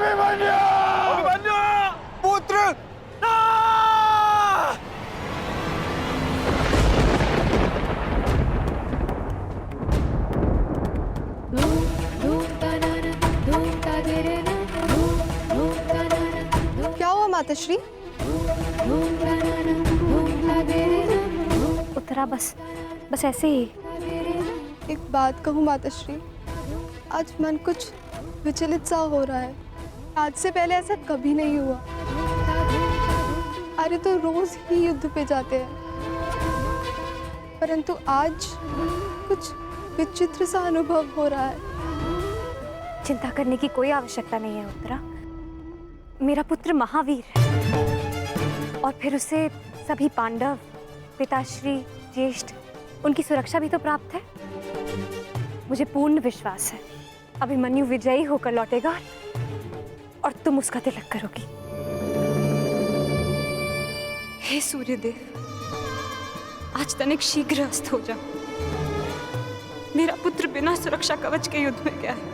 अभिमन्यु! अभिमन्यु! पुत्र! क्या हुआ माताश्री? उत्तरा बस ऐसे ही। एक बात कहूँ माताश्री, आज मन कुछ विचलित सा हो रहा है। आज से पहले ऐसा कभी नहीं हुआ। अरे तो रोज ही युद्ध पे जाते हैं, परंतु आज कुछ विचित्र सा अनुभव हो रहा है। चिंता करने की कोई आवश्यकता नहीं है उत्तरा। मेरा पुत्र महावीर है और फिर उसे सभी पांडव, पिताश्री, ज्येष्ठ, उनकी सुरक्षा भी तो प्राप्त है। मुझे पूर्ण विश्वास है अभिमन्यु विजयी होकर लौटेगा और तुम उसका तिलक करोगी। हे सूर्यदेव, आज तनिक शीघ्र अस्त हो जाओ। मेरा पुत्र बिना सुरक्षा कवच के युद्ध में गया है।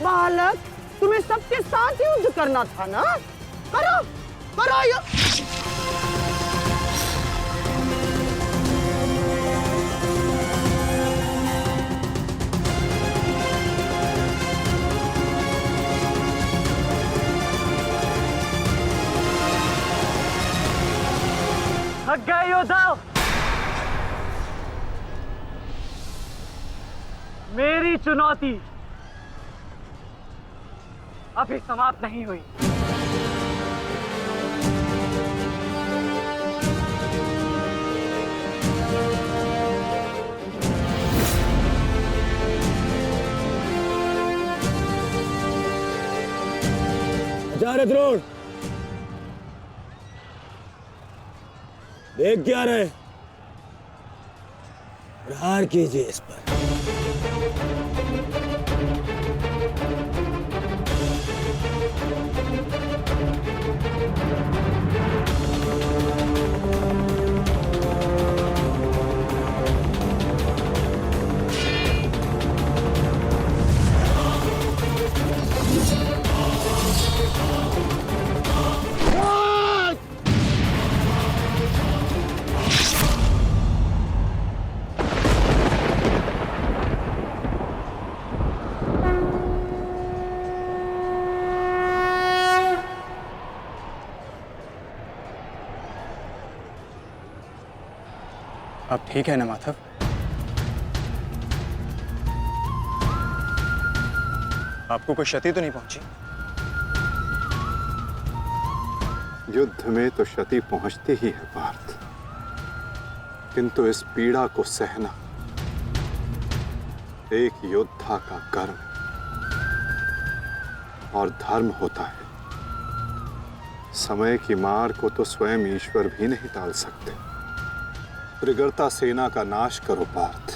बालक, तुम्हें सबके साथ युद्ध करना था ना? करो, करो युद्ध। थक गए योद्धाओं? मेरी चुनौती अभी समाप्त नहीं हुई। आचार्य द्रोण, देख क्या रहे? प्रहार कीजिए इस पर। अब ठीक है ना माधव? आपको कोई क्षति तो नहीं पहुंची? युद्ध में तो क्षति पहुंचती ही है पार्थ, किंतु इस पीड़ा को सहना एक योद्धा का कर्म और धर्म होता है। समय की मार को तो स्वयं ईश्वर भी नहीं टाल सकते। त्रिगर्ता सेना का नाश करो पार्थ।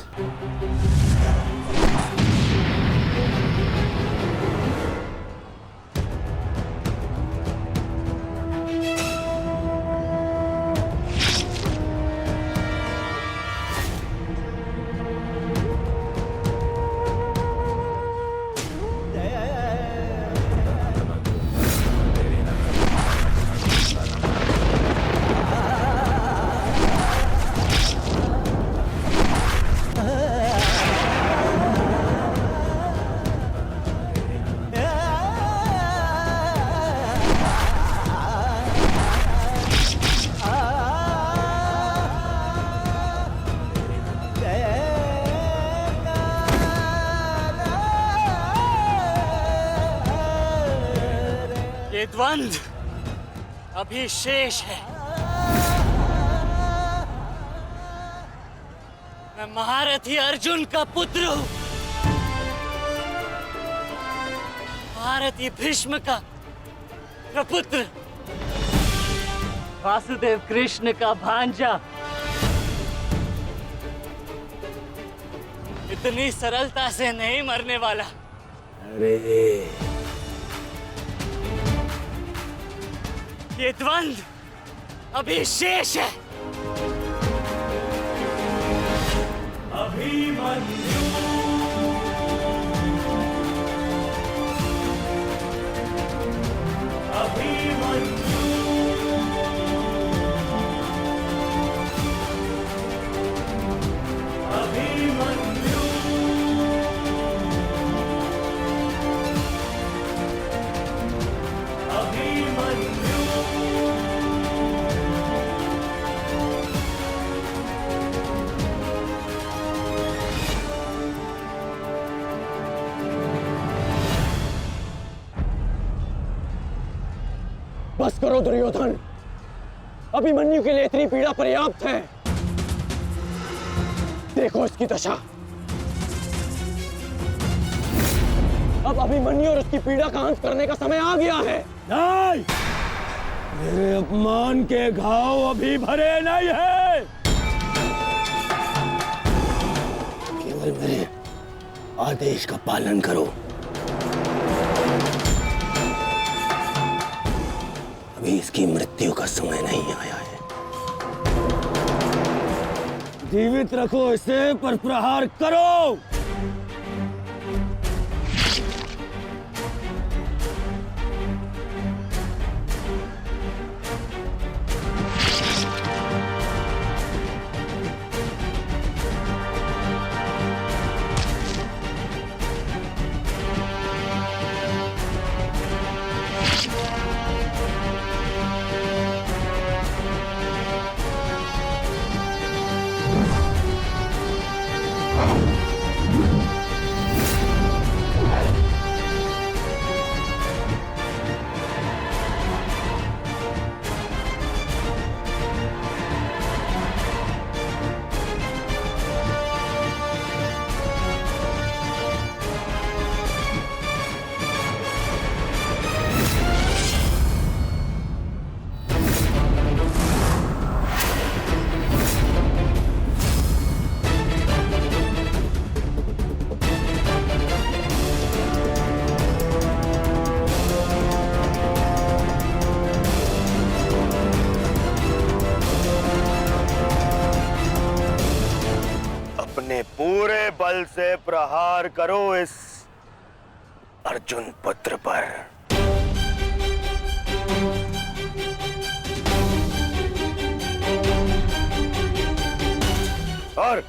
ये द्वंद्व अभी शेष है। मैं महारथी अर्जुन का पुत्र हूं, महारथी भीष्म का प्रपुत्र, वासुदेव कृष्ण का भांजा। इतनी सरलता से नहीं मरने वाला। अरे ये द्वंद्व अभी शेष है। बस करो दुर्योधन, अभिमन्यु के लिए इतनी पीड़ा पर्याप्त है। देखो इसकी दशा। अब अभिमन्यु और उसकी पीड़ा का अंत करने का समय आ गया है। नहीं, मेरे अपमान के घाव अभी भरे नहीं है। केवल मेरे आदेश का पालन करो। अभी इसकी मृत्यु का समय नहीं आया है। जीवित रखो इसे, पर प्रहार करो। पूरे बल से प्रहार करो इस अर्जुन पुत्र पर। और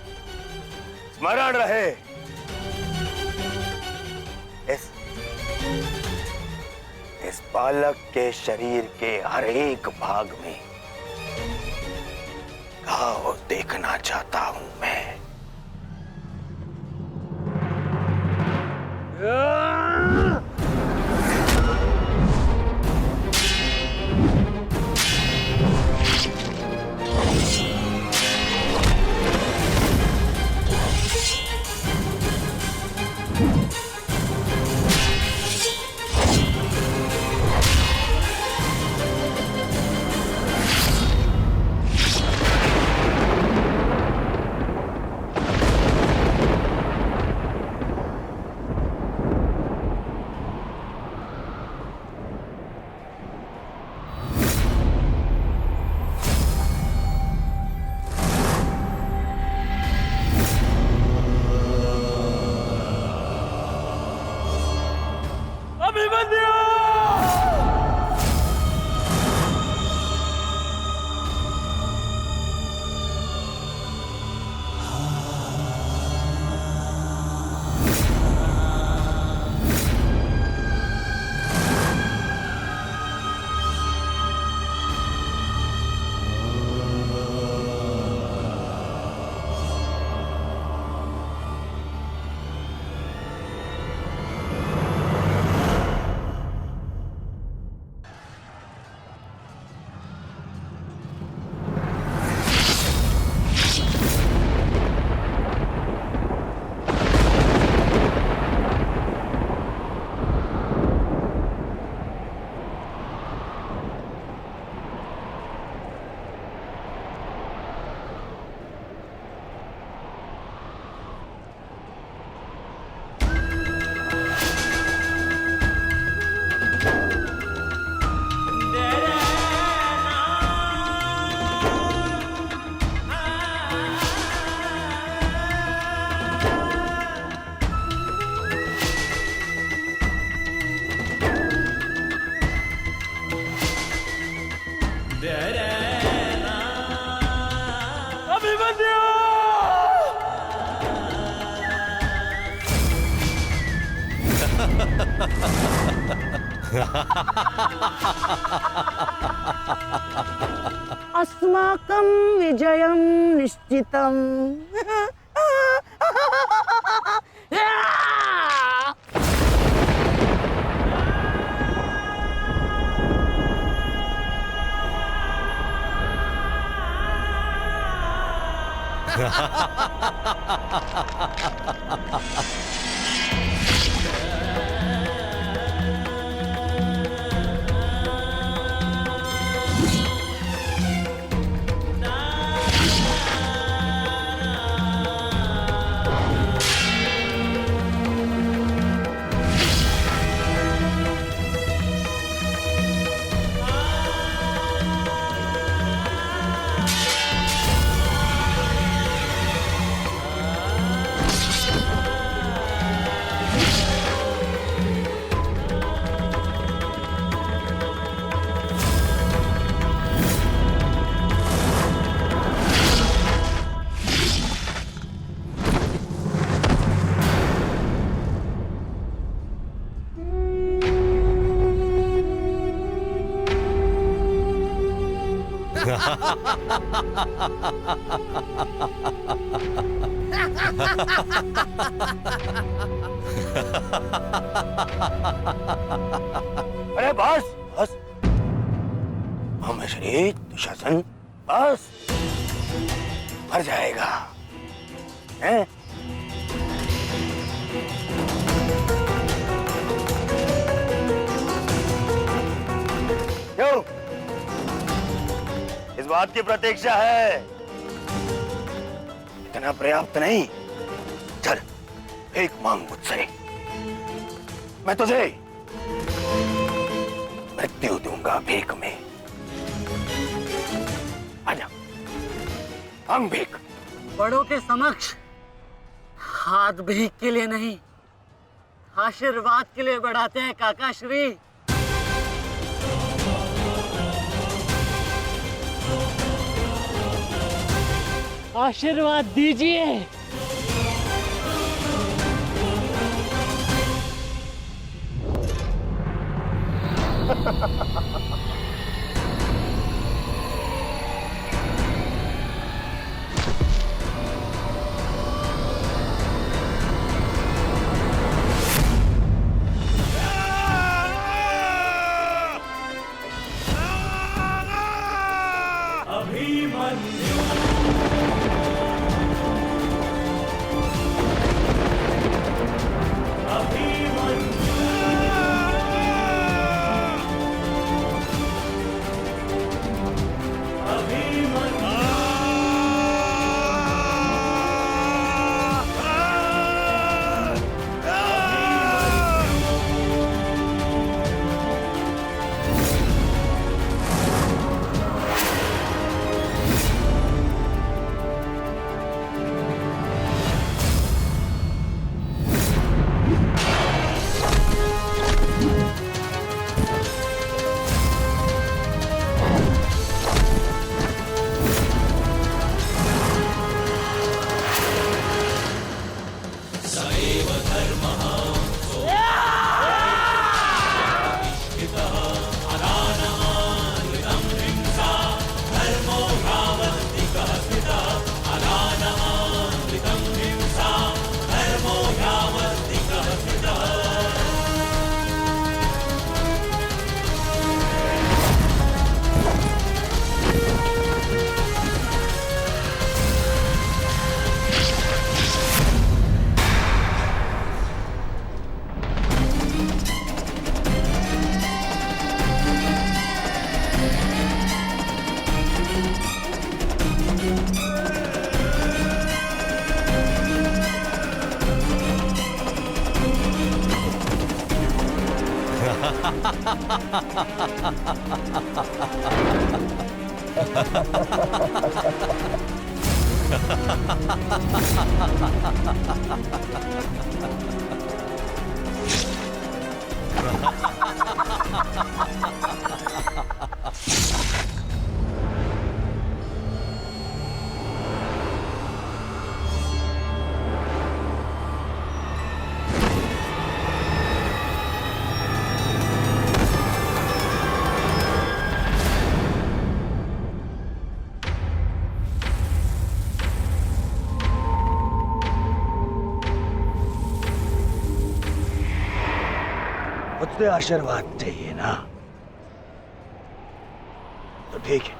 स्मरण रहे, इस बालक के शरीर के हर एक भाग में घाव देखना चाहता हूं मैं। अस्माकं विजयं निश्चितम्। अरे बस बस, महामंत्री दुशासन, बस मर जाएगा हैं? क्यों? इस बात की प्रतीक्षा है? इतना पर्याप्त नहीं? चल एक मांग मुझसे, मैं तुझे मृत्यु दूंगा भीख में। आजा, मांग भीख। बड़ों के समक्ष हाथ भीख के लिए नहीं, आशीर्वाद के लिए बढ़ाते हैं काका श्री। आशीर्वाद दीजिए। मुझसे आशीर्वाद चाहिए ना, तो ठीक है।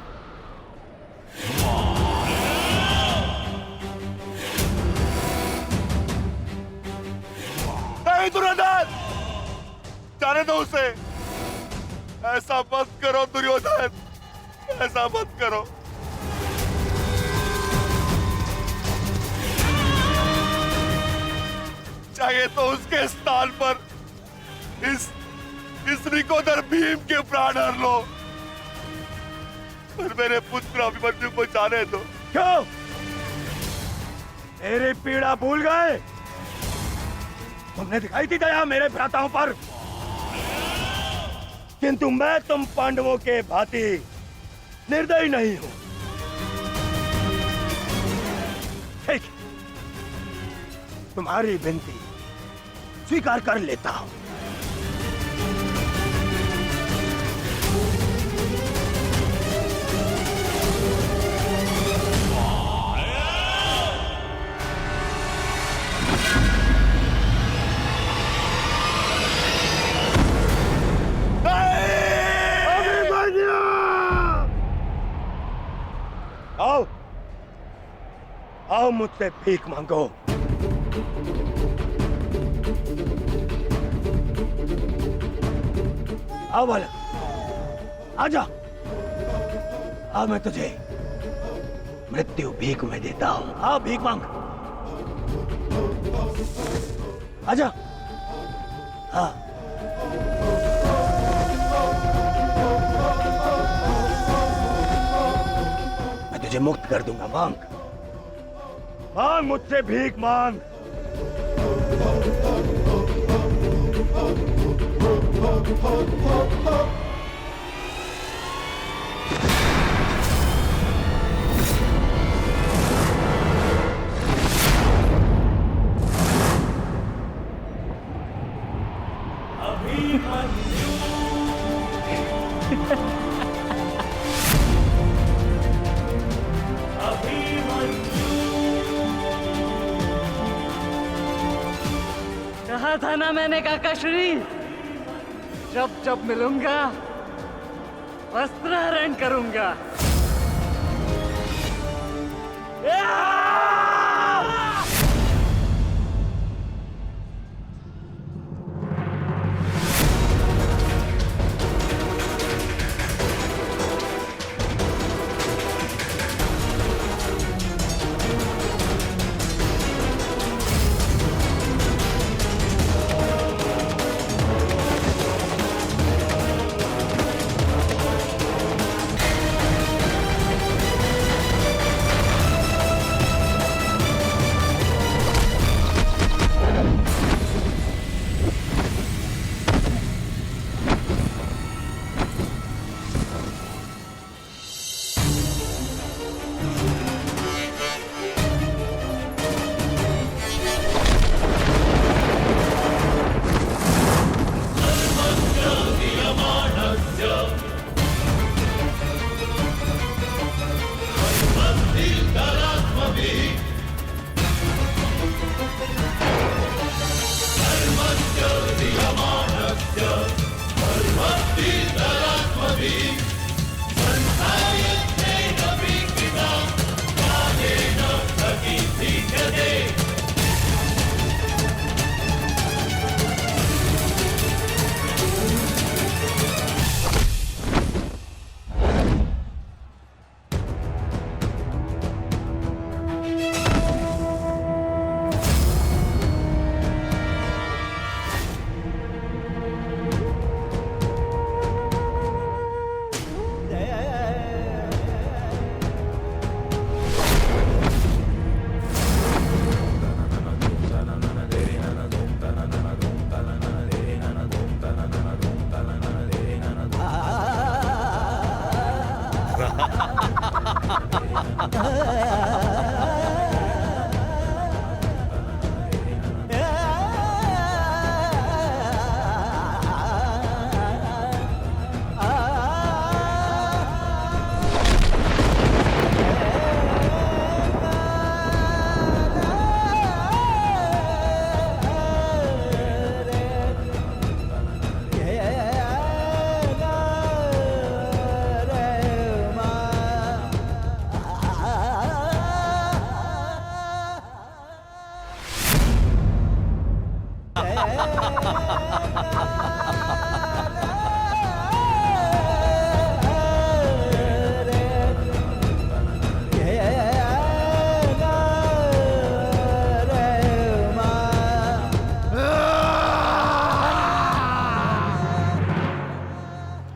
नहीं दुर्योधन, जाने दो उसे। ऐसा मत करो दुर्योधन, ऐसा मत करो। चाहिए तो उसके स्थान पर इस रिकोदर भीम के प्राण हर लो, पर मेरे पुत्र अभिमन्यु को जाने दो। क्यों? मेरी पीड़ा भूल गए? तुमने दिखाई थी दया मेरे भ्राताओं पर, किंतु मैं तुम पांडवों के भांति निर्दयी नहीं हूं। ठीक, तुम्हारी विनती स्वीकार कर लेता हूं। आओ, आओ मुझसे भीख मांगो। आओ बालक, आजा। आ मैं तुझे मृत्यु भीख में देता हूं। आ भीख मांग, आजा। हाँ, मैं तुझे मुक्त कर दूंगा। मांग, मांग मुझसे भीख मांग। कहा था ना मैंने काकाश्री, जब जब मिलूंगा वस्त्रहरण करूंगा।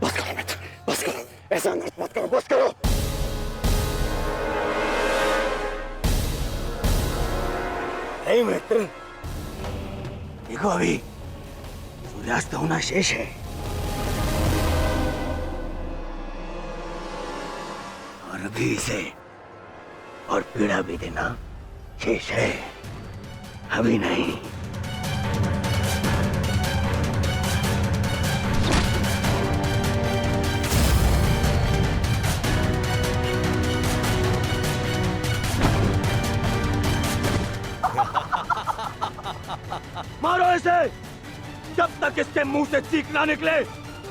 बस करो मित्र, बस करो, ऐसा अनर्थ मत करो, बस करो। नहीं मित्र, देखो अभी सूर्यास्त होना शेष है और अभी इसे और पीड़ा भी देना शेष है, अभी नहीं। मारो इसे, जब तक इसके मुंह से चीख ना निकले,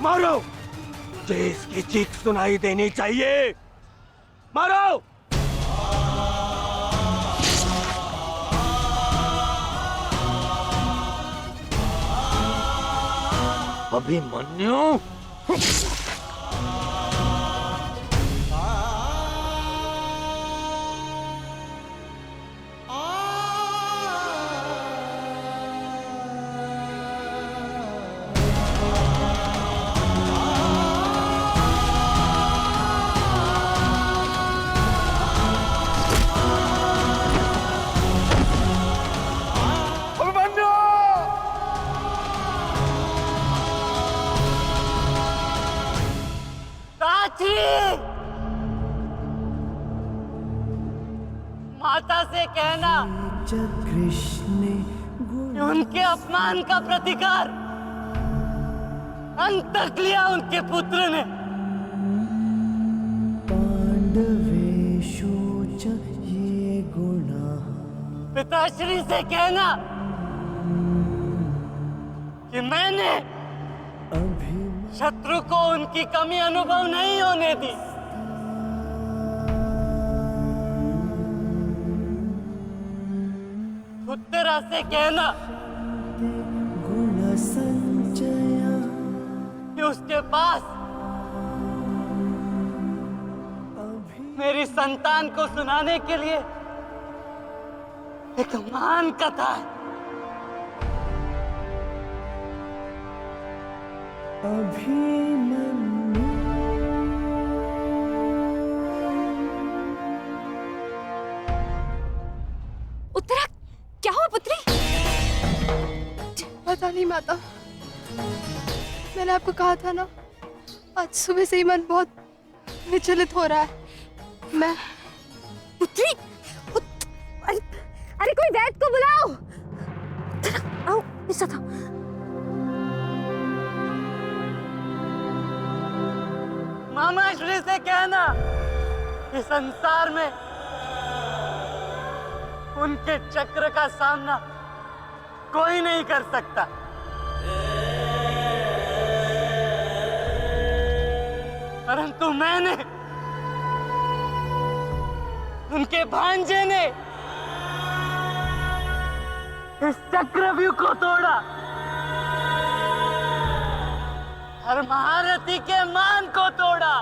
मारो। मुझे इसकी चीख सुनाई देनी चाहिए, मारो। अभिमन्यु, माता से कहना कि उनके अपमान का प्रतिकार अंत तक लिया उनके पुत्र ने। पिताश्री से कहना कि मैंने शत्रु को उनकी कमी अनुभव नहीं होने दी। उत्तरा से कहना कि उसके पास मेरी संतान को सुनाने के लिए एक महान कथा है। उत्तरा, क्या हुआ पुत्री? पता नहीं माता, मैंने आपको कहा था ना, आज सुबह से ही मन बहुत विचलित हो रहा है। मैं पुत्री, अरे कोई वैद्य को बुलाओ। आओ, ऐसा था। मामा श्री से कहना कि संसार में उनके चक्र का सामना कोई नहीं कर सकता। परंतु मैंने, उनके भांजे ने इस चक्रव्यूह को तोड़ा और महारथी के मान को तोड़ा।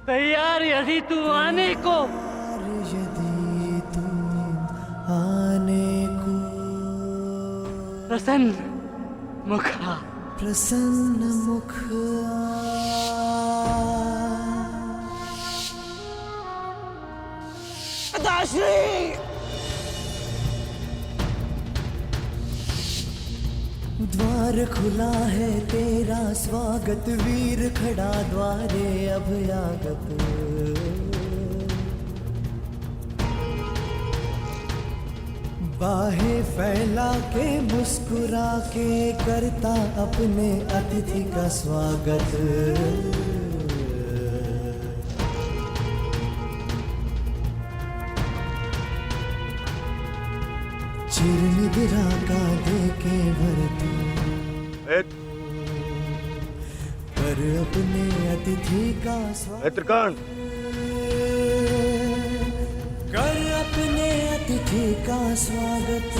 तैयार यदि तू आने को, प्रसन्न मुखा, प्रसन्न मुख पिताश्री, द्वार खुला है तेरा स्वागत, वीर खड़ा द्वारे अभयागत। बाहें फैला के मुस्कुरा के करता अपने अतिथि का स्वागत। चिरनिद्रा का देके भरतू कर अपने अतिथि का स्वागत। कर अपने अतिथि का स्वागत।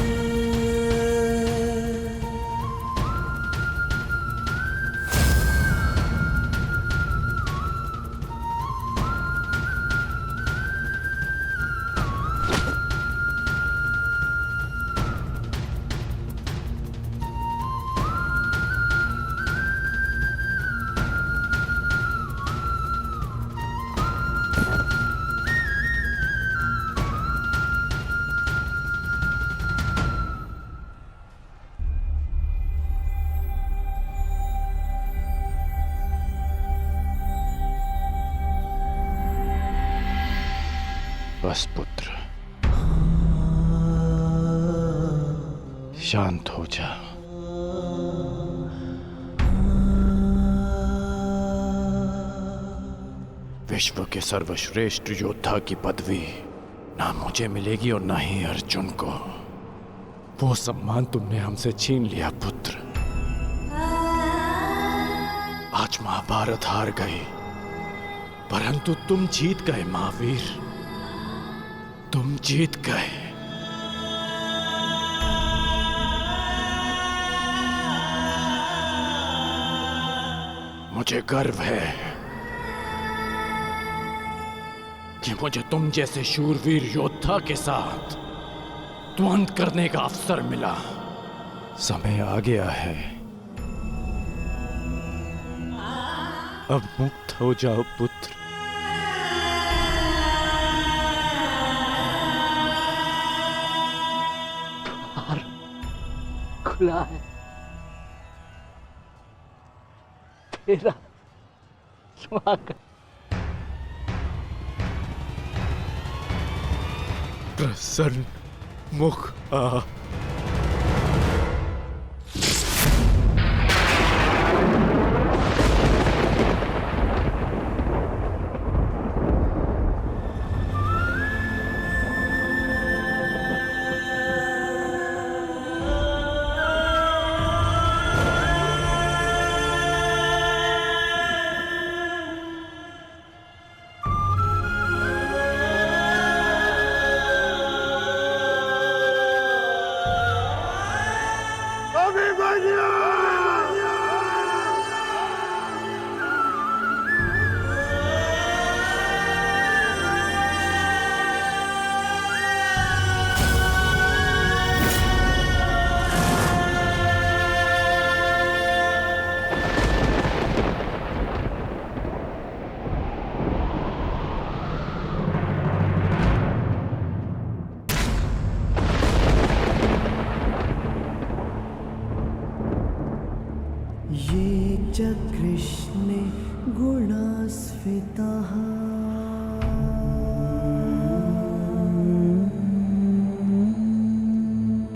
बस पुत्र, शांत हो जा। विश्व के सर्वश्रेष्ठ योद्धा की पदवी ना मुझे मिलेगी और ना ही अर्जुन को। वो सम्मान तुमने हमसे छीन लिया पुत्र। आज महाभारत हार गई, परंतु तुम जीत गए महावीर, तुम जीत गए। मुझे गर्व है कि मुझे तुम जैसे शूरवीर योद्धा के साथ द्वंद्व करने का अवसर मिला। समय आ गया है, अब मुक्त हो जाओ पुत्र। खुला है तेरा स्वागत। प्रसन्न मुख आ। ये कृष्णे गुणास्फितः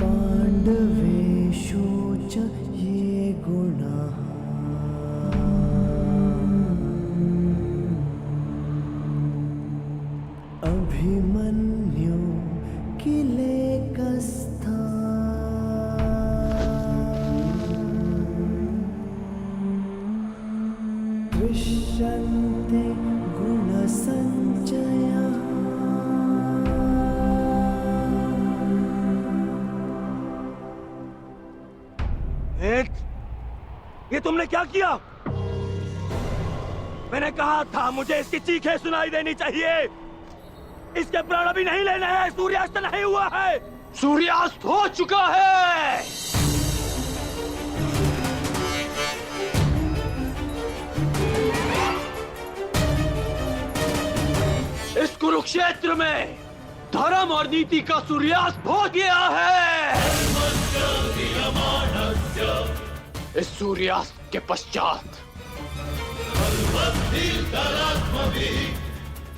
पाण्डवेषु च ये गुणाः अभिमन्यु किलेकस्था दृश्यन्ते गुणसञ्चयः। ये तुमने क्या किया? मैंने कहा था मुझे इसकी चीखें सुनाई देनी चाहिए। इसके प्राण अभी नहीं लेने हैं। सूर्यास्त नहीं हुआ है, सूर्यास्त हो चुका है। इस कुरुक्षेत्र में धर्म और नीति का सूर्यास्त हो गया है। इस सूर्यास्त के पश्चात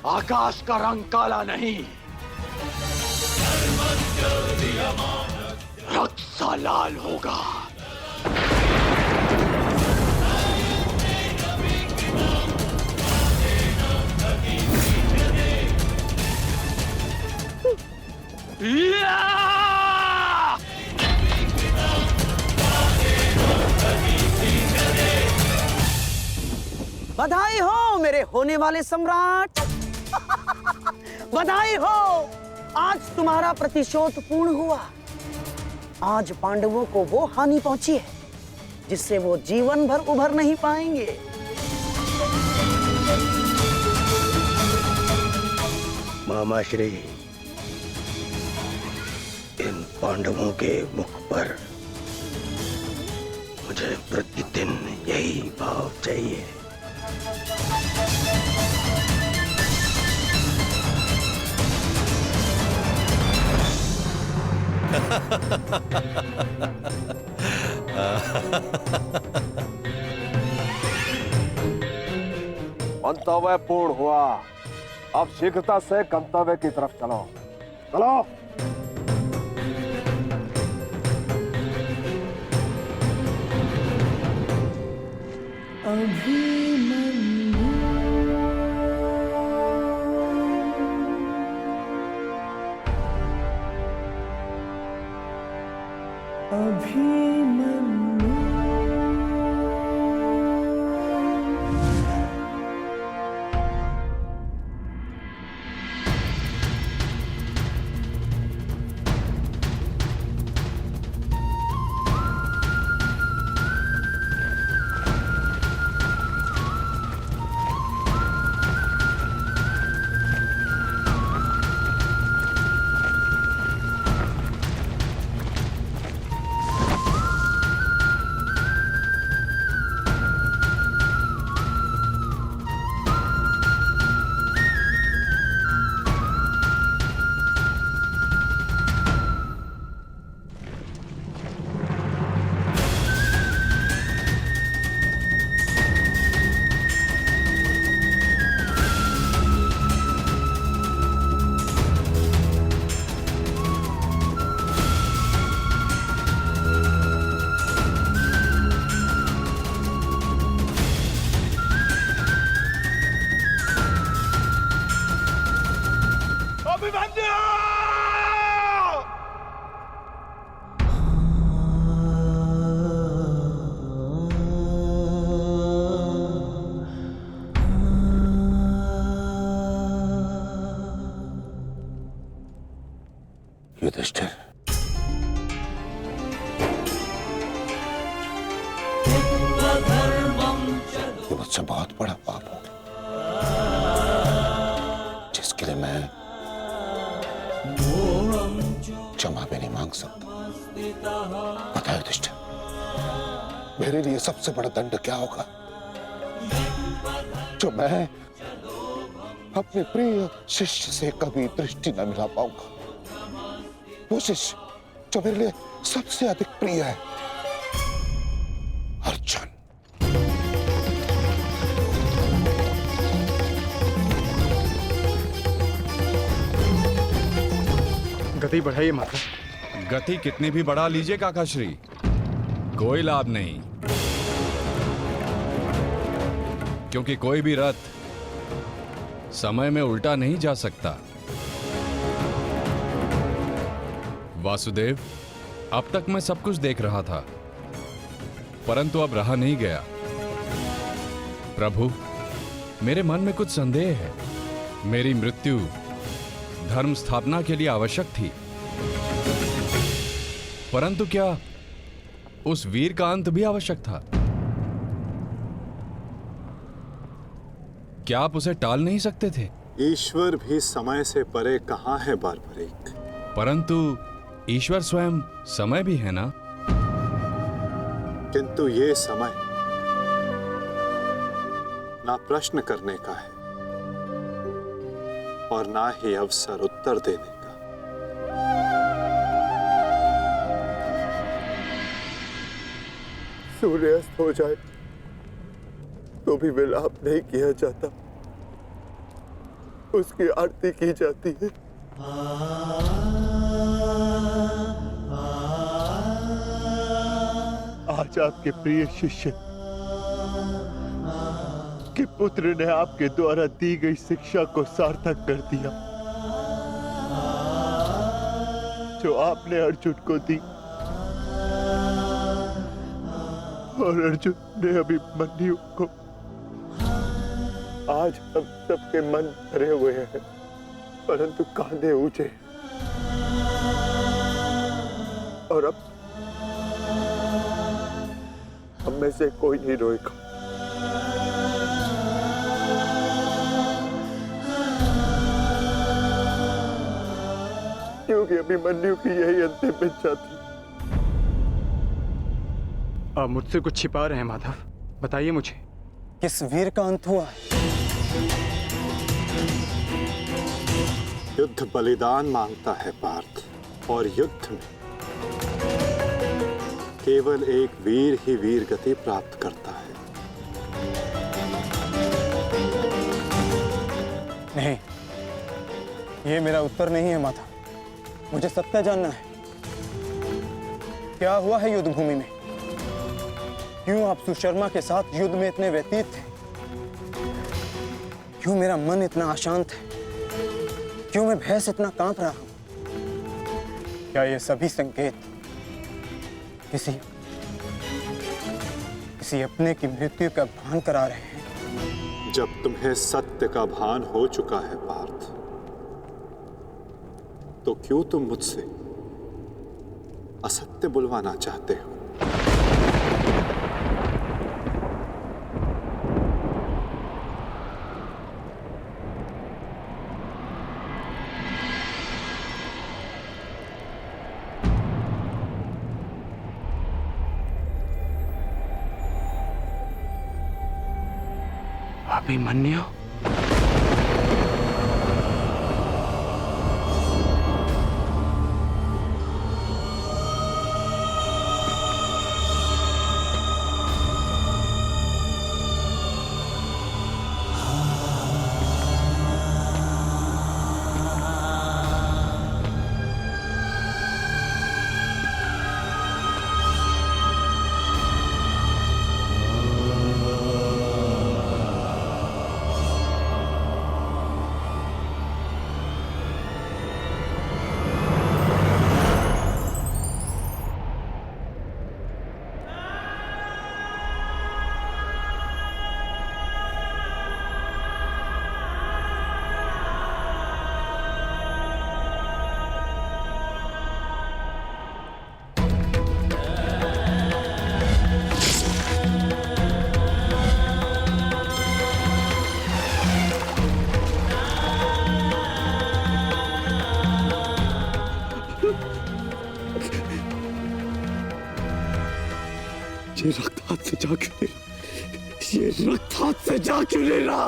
आकाश का रंग काला नहीं, रक्त सा लाल होगा। बधाई हो मेरे होने वाले सम्राट। बधाई हो, आज तुम्हारा प्रतिशोध पूर्ण हुआ। आज पांडवों को वो हानि पहुंची है जिससे वो जीवन भर उभर नहीं पाएंगे। मामाश्री, इन पांडवों के मुख पर मुझे प्रतिदिन यही भाव चाहिए। मंतव्य पूर्ण हुआ। अब शीघ्रता से गंतव्य की तरफ चलो। चलो। युधिष्ठिर, ये मुझसे बहुत बड़ा पाप हो गया, जिसके लिए मैं क्षमा भी नहीं मांग सकता। पता है युधिष्ठिर, मेरे लिए सबसे बड़ा दंड क्या होगा? जो मैं अपने प्रिय शिष्य से कभी दृष्टि न मिला पाऊंगा, वो शिष्य जो मेरे लिए सबसे अधिक प्रिय है, अर्जुन। गति बढ़ाइए माता। गति कितनी भी बढ़ा लीजिए काकाश्री, कोई लाभ नहीं, क्योंकि कोई भी रथ समय में उल्टा नहीं जा सकता। वासुदेव, अब तक मैं सब कुछ देख रहा था, परंतु अब रहा नहीं गया। प्रभु, मेरे मन में कुछ संदेह है। मेरी मृत्यु धर्म स्थापना के लिए आवश्यक थी, परंतु क्या उस वीर का अंत भी आवश्यक था? क्या आप उसे टाल नहीं सकते थे? ईश्वर भी समय से परे कहाँ है बारबरीक? परंतु ईश्वर स्वयं समय भी है ना? किंतु ये समय ना प्रश्न करने का है और ना ही अवसर उत्तर देने का। सूर्यास्त हो जाए तो भी विलाप नहीं किया जाता, उसकी आरती की जाती है। आज आपके प्रिय शिष्य के पुत्र ने आपके द्वारा दी गई शिक्षा को सार्थक कर दिया, जो आपने अर्जुन को दी, और अर्जुन ने अभिमन्यु को। आज हम सबके मन भरे हुए हैं, परंतु कांधे ऊंचे, और अब हम में से कोई नहीं रोएगा। क्योंकि अभिमन्यु की यही अंतिम इच्छा थी। आप मुझसे कुछ छिपा रहे हैं माधव, बताइए मुझे। किस वीर का अंत हुआ? युद्ध बलिदान मांगता है पार्थ, और युद्ध में केवल एक वीर ही वीर गति प्राप्त करता है। नहीं, ये मेरा उत्तर नहीं है माता। मुझे सत्य जानना है। क्या हुआ है युद्ध भूमि में? क्यों आप सुशर्मा के साथ युद्ध में इतने व्यतीत थे? क्यों मेरा मन इतना अशांत है? क्यों मैं भय से इतना कांप रहा हूं? क्या ये सभी संकेत किसी अपने की मृत्यु का भान करा रहे हैं? जब तुम्हें सत्य का भान हो चुका है पार्थ, तो क्यों तुम मुझसे असत्य बुलवाना चाहते हो? अभिमन्यु, ये रक्त हाथ से जा क्यों नहीं? ये रक्त हाथ से जा क्यों नहीं रहा?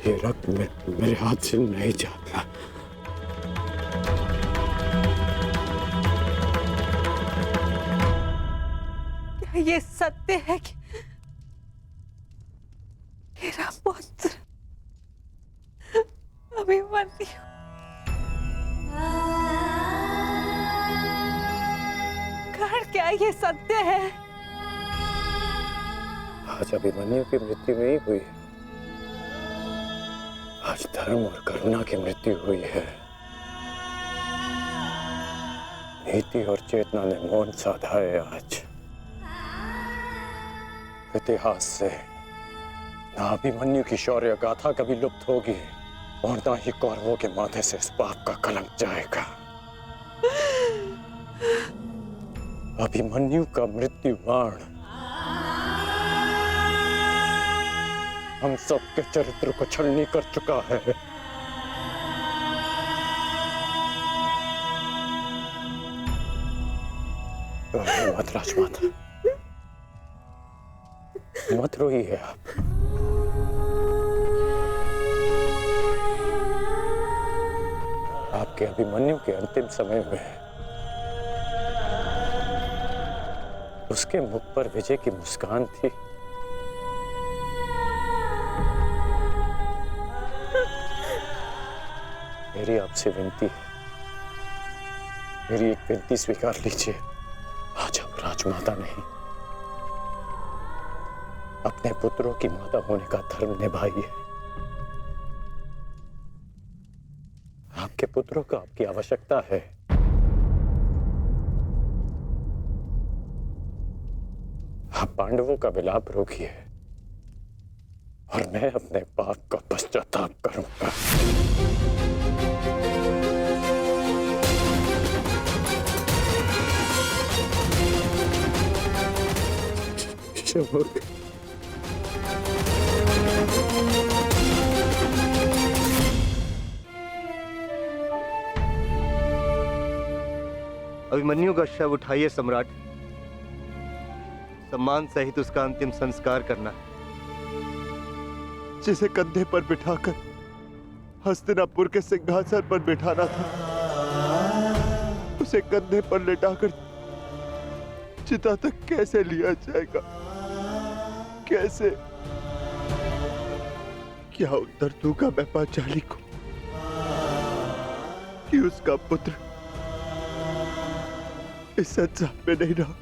ये रक्त मेरे हाथ से नहीं जाता। क्या ये सत्य है कि मेरा पुत्र अभिमन्यु क्या ये सत्य है? आज अभिमन्यु की मृत्यु नहीं हुई है, आज धर्म और करुणा की मृत्यु हुई है। नीति और चेतना ने मौन साधा है। आज इतिहास से ना अभिमन्यु की शौर्य गाथा कभी लुप्त होगी और ना ही कौरवों के माथे से इस पाप का कलंक जाएगा। अभिमन्यु का मृत्यु बाण हम सबके चरित्र को छलनी कर चुका है। मत राजमाता, मत रोइए आप। कि अभिमन्यु के अंतिम समय में उसके मुख पर विजय की मुस्कान थी। मेरी आपसे विनती है, मेरी एक विनती स्वीकार लीजिए। आज आप राजमाता नहीं, अपने पुत्रों की माता होने का धर्म निभाइए। आपके पुत्रों को आपकी आवश्यकता है। आप पांडवों का विलाप रोकिए और मैं अपने पाप का पश्चाताप करूंगा। अभिमन्यु का शव उठाइए सम्राट। सम्मान सहित उसका अंतिम संस्कार करना है। जिसे कंधे पर बिठाकर हस्तिनापुर के सिंहासन पर बिठाना था, उसे कंधे पर लेटाकर चिता तक कैसे लिया जाएगा? कैसे? क्या उत्तर दूंगा मैं पांचाली को कि उसका पुत्र इस संसार में नहीं रहा?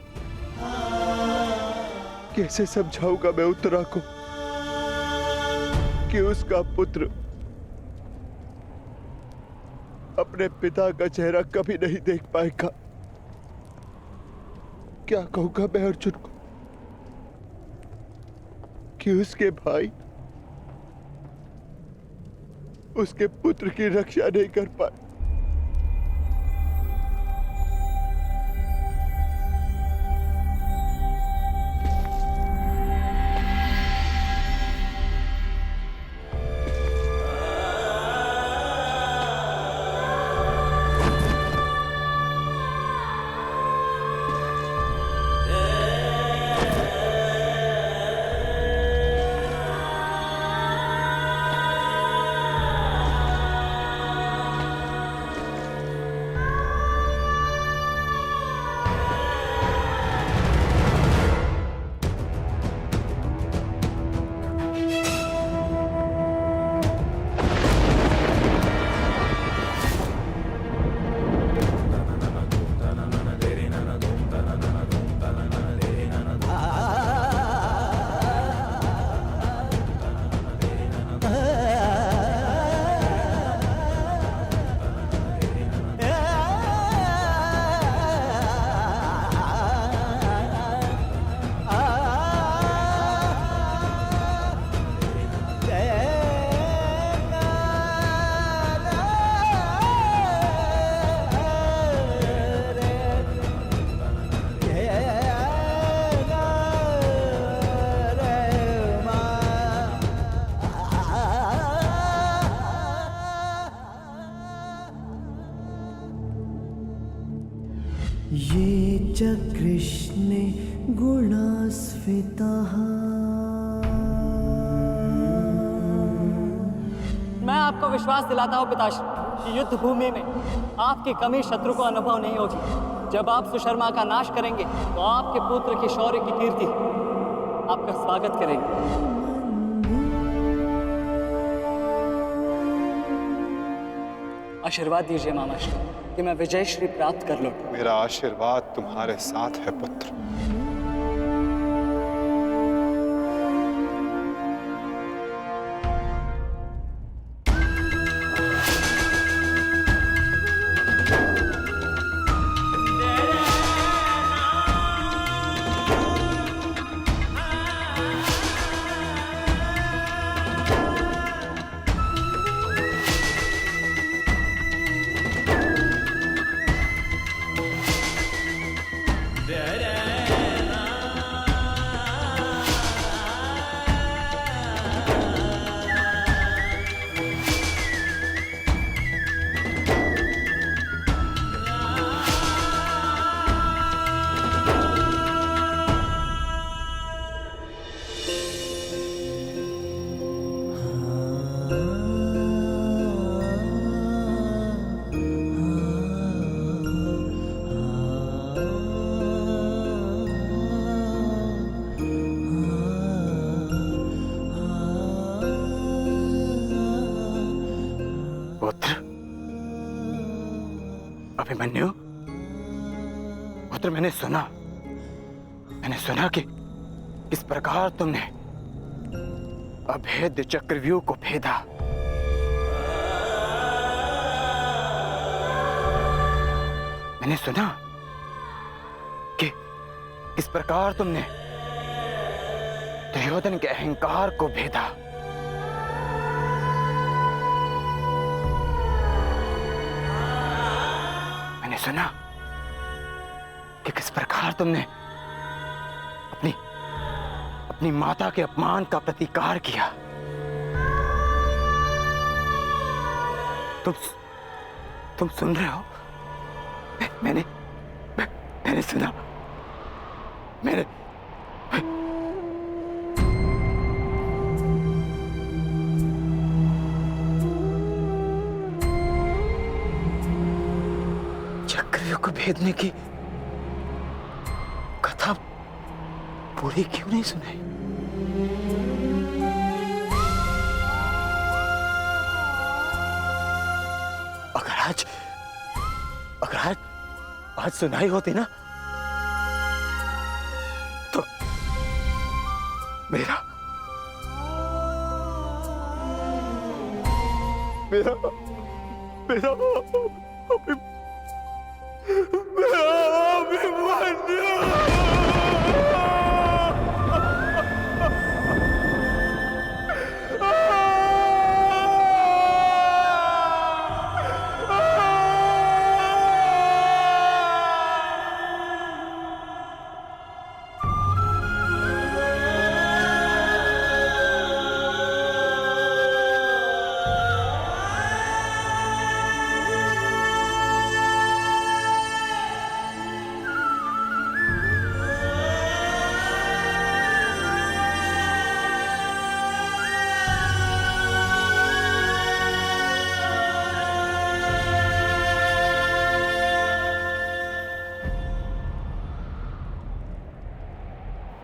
कैसे समझाऊंगा मैं उत्तरा को कि उसका पुत्र अपने पिता का चेहरा कभी नहीं देख पाएगा? क्या कहूंगा मैं अर्जुन को कि उसके भाई उसके पुत्र की रक्षा नहीं कर पाए? ये च कृष्णे गुणास्फितः। मैं आपको विश्वास दिलाता हूँ पिताश्री कि युद्ध भूमि में आपकी कमी शत्रु को अनुभव नहीं होगी। जब आप सुशर्मा का नाश करेंगे तो आपके पुत्र की शौर्य की कीर्ति आपका स्वागत करेगी। आशीर्वाद दीजिए मामाश्री कि मैं विजयश्री प्राप्त कर लूं। मेरा आशीर्वाद तुम्हारे साथ है पुत्र। Da-da. अभिमन्यु, पुत्र, मैंने सुना कि किस प्रकार तुमने अभेद्य चक्रव्यूह को भेदा। मैंने सुना कि किस प्रकार तुमने दुर्योधन के अहंकार को भेदा। मैंने सुना कि किस प्रकार तुमने अपनी माता के अपमान का प्रतिकार किया। तुम सुन रहे हो? मैंने सुना। मैंने चक्रव्यूह को भेदने की कथा पूरी क्यों नहीं सुनाई? अगर आज सुनाई होती ना, तो मेरा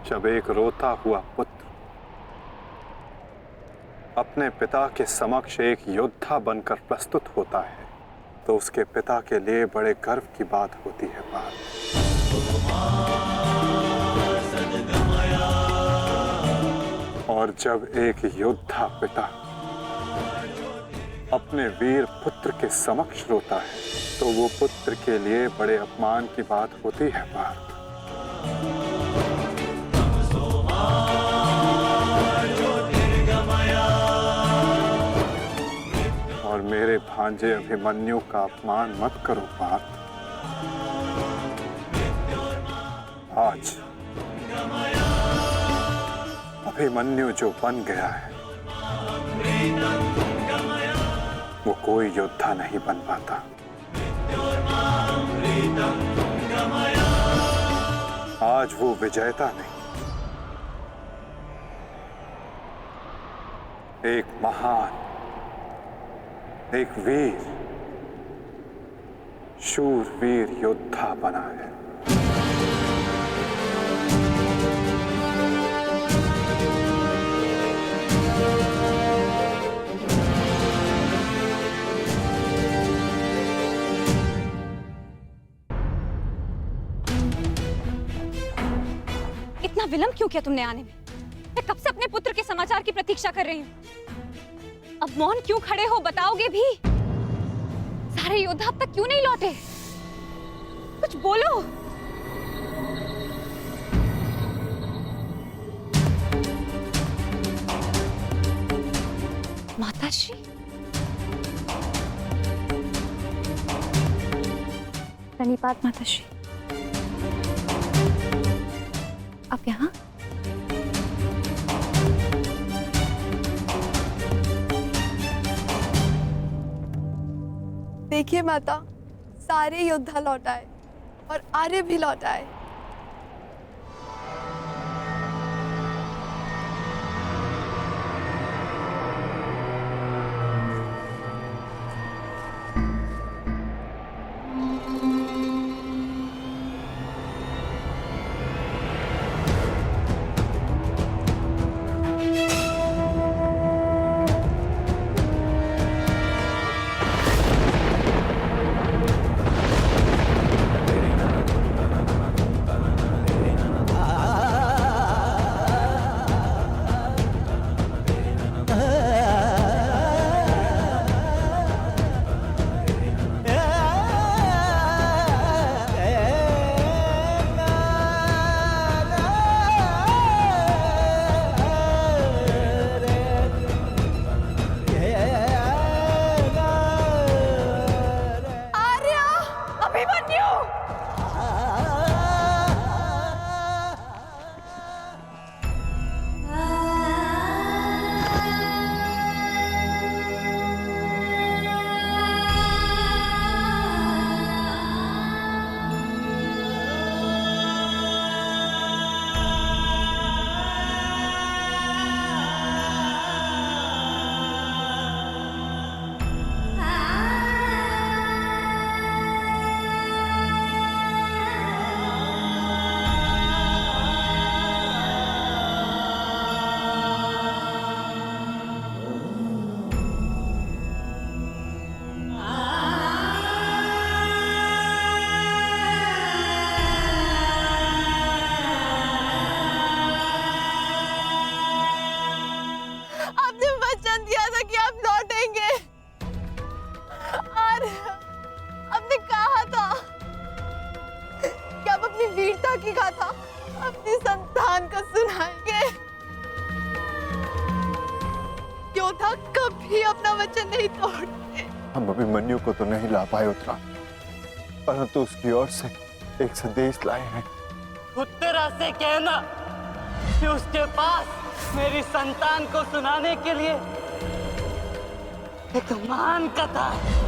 जब एक रोता हुआ पुत्र अपने पिता के समक्ष एक योद्धा बनकर प्रस्तुत होता है, तो उसके पिता के लिए बड़े गर्व की बात होती है। और जब एक योद्धा पिता अपने वीर पुत्र के समक्ष रोता है, तो वो पुत्र के लिए बड़े अपमान की बात होती है। और मेरे भांजे अभिमन्यु का अपमान मत करो पार्थ। आज अभिमन्यु जो बन गया है, वो कोई योद्धा नहीं बन पाता। आज वो विजेता नहीं, एक महान, एक वीर, शूरवीर योद्धा बना है। इतना विलंब क्यों किया तुमने आने में? मैं कब से अपने पुत्र के समाचार की प्रतीक्षा कर रही हूँ। अब मौन क्यों खड़े हो, बताओगे भी? सारे योद्धा अब तक क्यों नहीं लौटे? कुछ बोलो। माताश्री, प्रणिपात माताश्री। आप यहाँ? देखिए माता, सारे योद्धा लौट आए और आर्य भी लौट आए। की गाथा अपनी संतान को सुनाएंगे। योद्धा कभी अपना वचन नहीं तोड़ते। हम अभिमन्यु को तो नहीं ला पाए उत्तरा, परंतु उसकी ओर से एक संदेश लाए हैं। उत्तरा से कहना कि उसके पास मेरी संतान को सुनाने के लिए एक महान कथा है।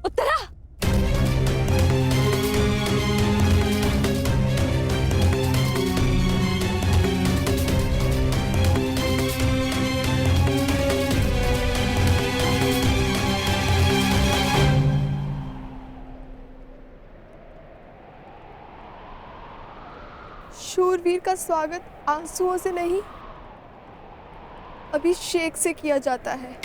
उत्तरा, शूरवीर का स्वागत आंसुओं से नहीं, अभिषेक से किया जाता है।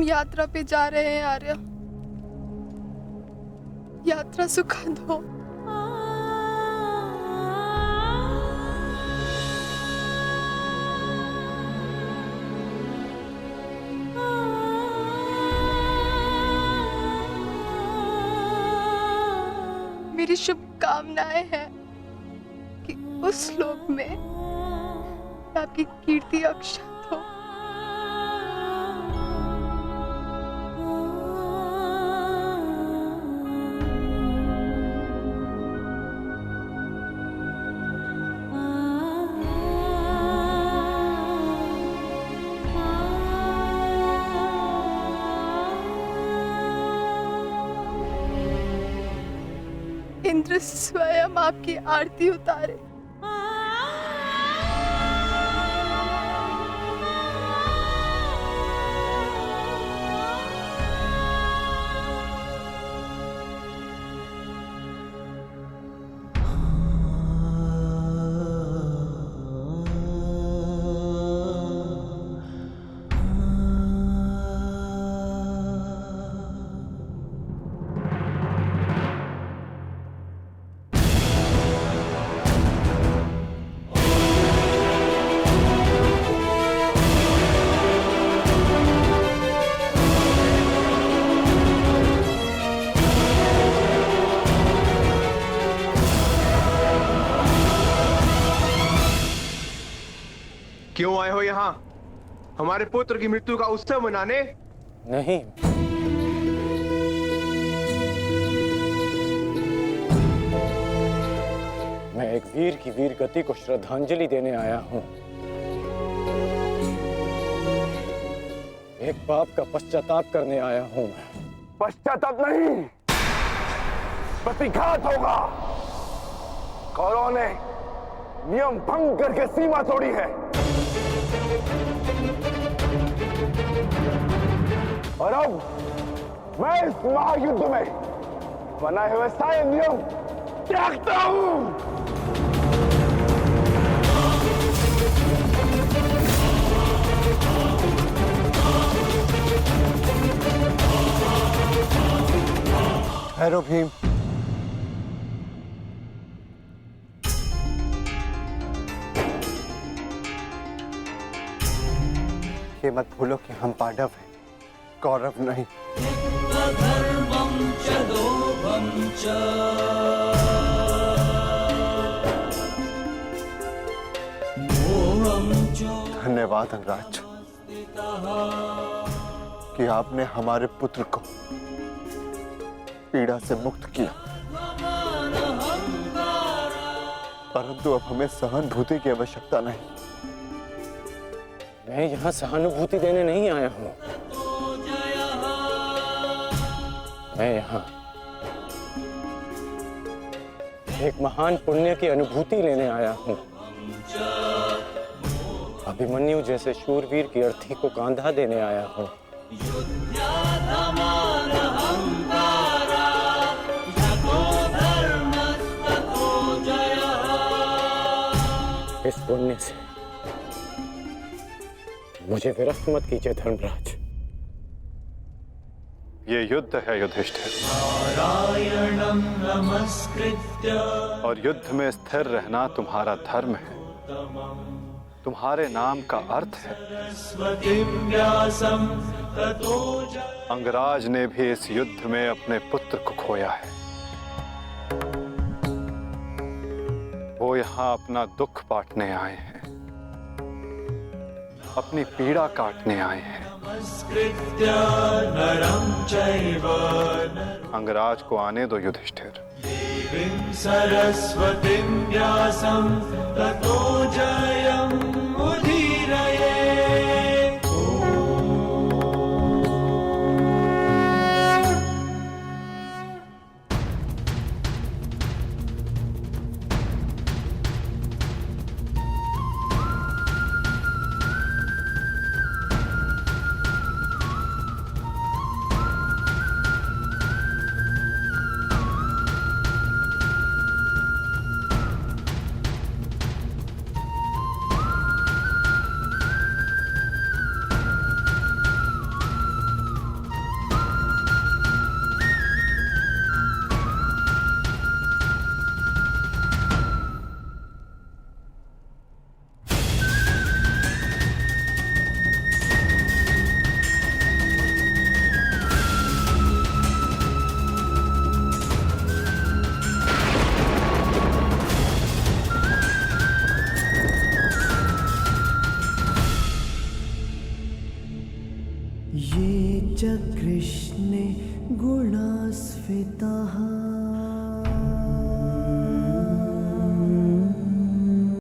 यात्रा पे जा रहे हैं आर्य, यात्रा सुखद हो। मेरी शुभकामनाएं हैं कि उस लोक में आपकी कीर्ति अक्षत हो। इंद्र स्वयं आपकी आरती उतारे। क्यों आए हो यहाँ? हमारे पुत्र की मृत्यु का उत्सव मनाने? नहीं, मैं एक वीर की वीर गति को श्रद्धांजलि देने आया हूँ। एक पाप का पश्चाताप करने आया हूँ। पश्चाताप नहीं, प्रतिघात होगा। कौरवों ने नियम भंग करके सीमा तोड़ी है और अब मैं इस महायुद्ध में बनाए हुए सारे नियम त्यागता हूं। ठहरो भीम, ये मत भूलो कि हम पांडव हैं, कौरव नहीं। धन्यवाद धनराज कि आपने हमारे पुत्र को पीड़ा से मुक्त किया, परंतु अब हमें सहानुभूति की आवश्यकता नहीं। मैं यहाँ सहानुभूति देने नहीं आया हूँ, मैं यहाँ एक महान पुण्य की अनुभूति लेने आया हूँ। अभिमन्यु जैसे शूरवीर की अर्थी को कांधा देने आया हूँ। इस पुण्य से मुझे विरक्त मत कीजिए धर्मराज। ये युद्ध है युधिष्ठिर, और युद्ध में स्थिर रहना तुम्हारा धर्म है, तुम्हारे नाम का अर्थ है। अंगराज ने भी इस युद्ध में अपने पुत्र को खोया है। वो यहाँ अपना दुख बांटने आए हैं, अपनी पीड़ा काटने आए हैं। अंगराज को आने दो युधिष्ठिर। सरस्वतीं व्यासं ततो जयम् उदीरये। ये च कृष्णे गुणास्फिताः